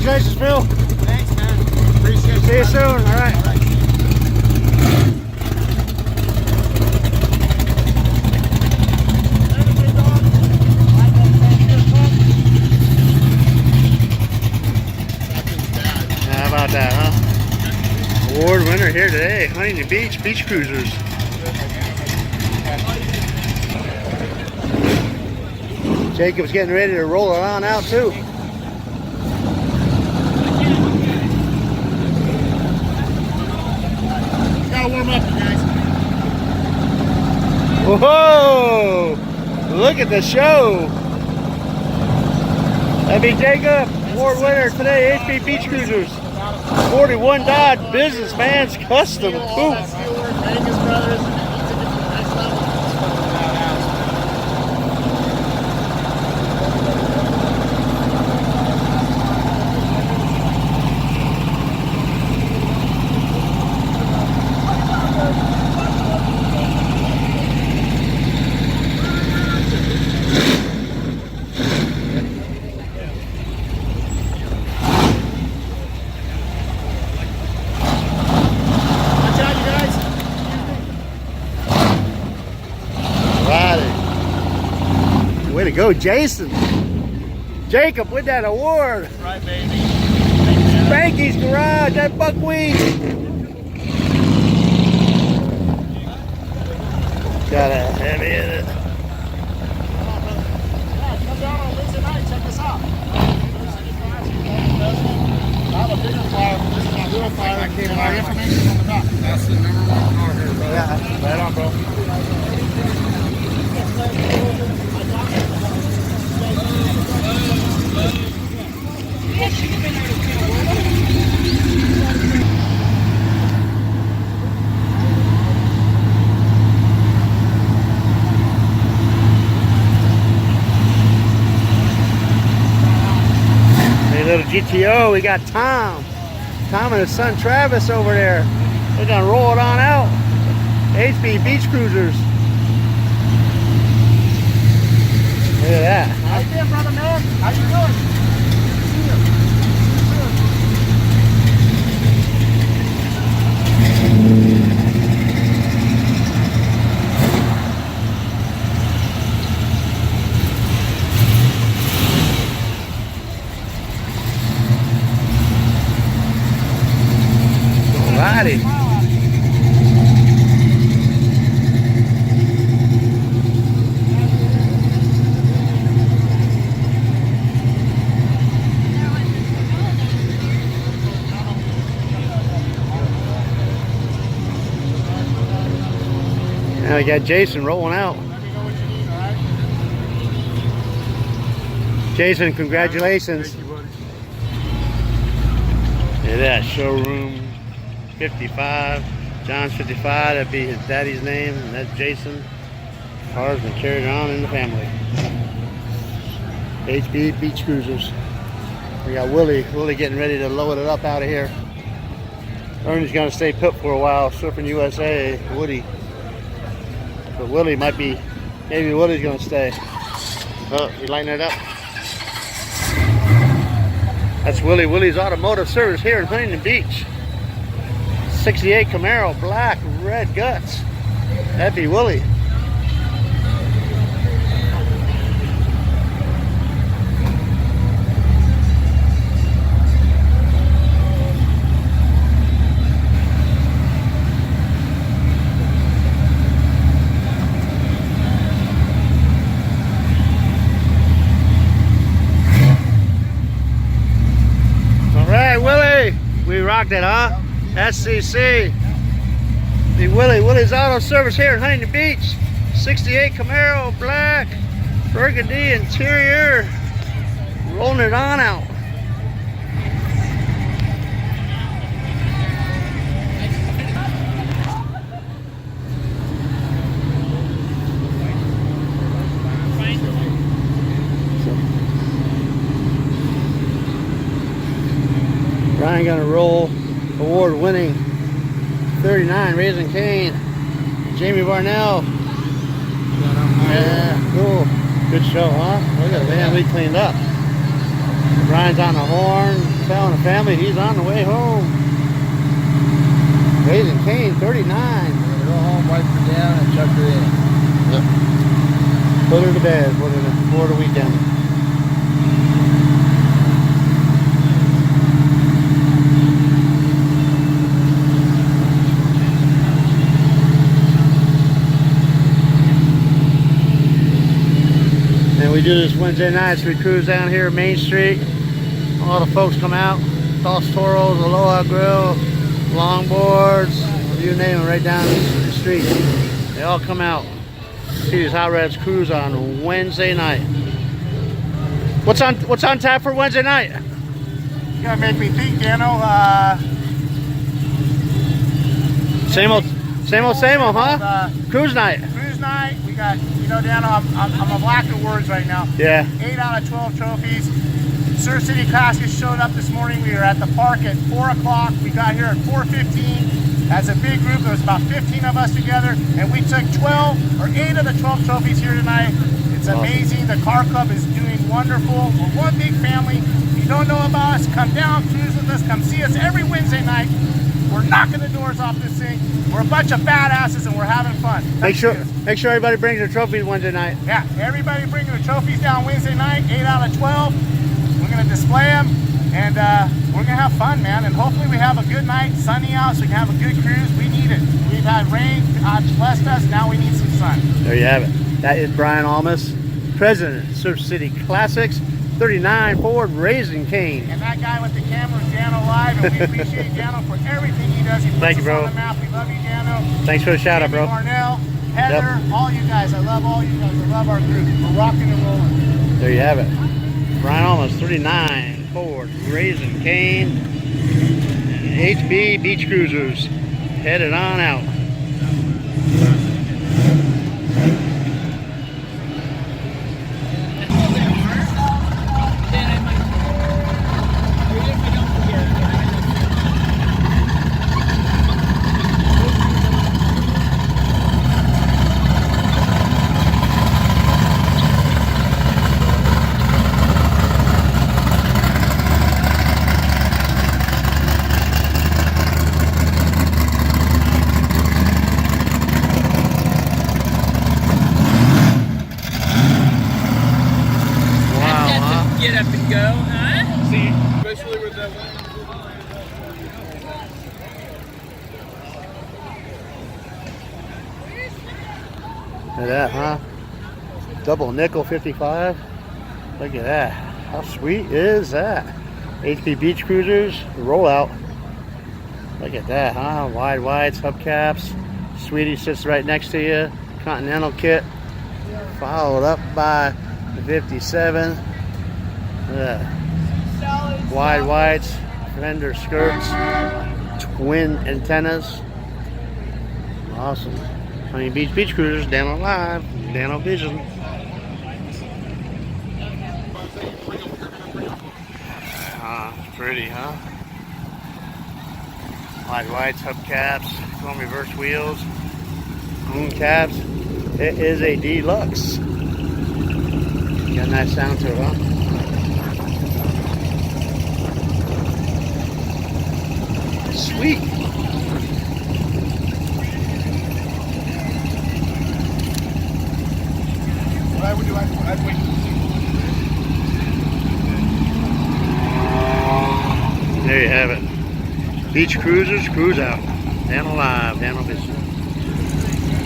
Congratulations, Phil. Thanks, man. Appreciate it. See you soon. All right. All right. How about that, huh? Award winner here today, Huntington Beach, Beachcruisers. Jacob's getting ready to roll it on out too. Gotta warm up, you guys. Whoa! Look at the show. That'd be Jacob, award winner today, HP Beachcruisers. 41 Dodge Businessman's Custom Coupe. Vegas Brothers. Next level. Way to go, Jason. Jacob with that award. Right, baby. Spanky's Garage at Buckwheat. Got a heavy in it. Come down on Wednesday night. Check us out. I have a bigger flyer. This is my little flyer. My information on the top. That's the #1 car here, brother. Yeah. Right on, bro. Hey, little GTO, we got Tom. Tom and his son Travis over there. They're gonna roll it on out. HB Beachcruisers. Look at that. How you doing, brother, man? How you doing? Alrighty. Now we got Jason rolling out. Let me know what you need, all right? Jason, congratulations. Thank you, buddy. Look at that, showroom 55. John's 55, that'd be his daddy's name, and that's Jason. Car's been carried on in the family. HB Beachcruisers. We got Willie getting ready to load it up out of here. Ernie's gonna stay put for a while, surfing USA, Woody. But Willie might be, maybe Willie's gonna stay. Oh, you lighting it up? That's Willie's Automotive Service here in Huntington Beach. 68 Camaro, black, red guts. That'd be Willie. All right, Willie, we rocked it, huh? SCC. The Willie's Auto Service here in Huntington Beach. 68 Camaro, black, burgundy interior. Rolling it on out. Brian gonna roll award-winning 39 Raising Cane. Jamie Barnell. Yeah, cool. Good show, huh? Look at the van we cleaned up. Brian's on the horn. Found a family. He's on the way home. Raising Cane, 39. Go home, wipe her down, and chuck her in. Yep. Put her to bed for the weekend. And we do this Wednesday nights. We cruise down here Main Street. All the folks come out. Dos Toros, Aloha Grill, longboards, you name it, right down the street. They all come out. See these Hot Reds cruise on Wednesday night. What's on tap for Wednesday night? You gotta make me think, Dano. Same old, huh? Cruise night. Cruise night. We got, you know, Dano, I'm a lack of words right now. Yeah. 8 out of 12 trophies. Surf City Classics showed up this morning. We were at the park at 4 o'clock. We got here at 4:15. As a big group, there was about 15 of us together, and we took 8 of the 12 trophies here tonight. It's amazing. The car club is doing wonderful. We're one big family. If you don't know about us, come down, cruise with us, come see us every Wednesday night. We're knocking the doors off this thing. We're a bunch of badasses, and we're having fun. Make sure everybody brings their trophies Wednesday night. Yeah, everybody bringing their trophies down Wednesday night, 8 out of 12. We're going to display them, and we're going to have fun, man. And hopefully we have a good night, sunny out, so we can have a good cruise. We need it. We've had rain, God blessed us. Now we need some sun. There you have it. That is Brian Almas, president of Surf City Classics, 39 Ford Raising Cane. And that guy with the camera is Dano Live, and we appreciate Dano for everything he does. He puts Thank you, us bro. on the map. We love you, Dano. Thanks for the shout out, bro. Marnell, Heather, all you guys. I love all you guys. I love our group. We're rocking and rolling. There you have it. Brian Almas, 39 Ford Raising Cane, HB Beachcruisers, headed on out. Get up and go, huh? See, especially with that one. Look at that, huh? Double nickel 55. Look at that. How sweet is that? HP Beachcruisers rollout. Look at that, huh? Wide wides, hubcaps. Sweetie sits right next to you. Continental kit. Followed up by the 57. Wide wides, fender skirts, twin antennas. Awesome. Honey Beach Beachcruisers, Dano Live, Dano Vision. It's pretty, huh? Wide wides, hubcaps, chrome reverse wheels, moon caps. It is a deluxe. Got a nice sound to it, huh? Sweet. What I would do, I'd wait. There you have it. Beachcruisers, cruise out. Dano Live, Dano Vision.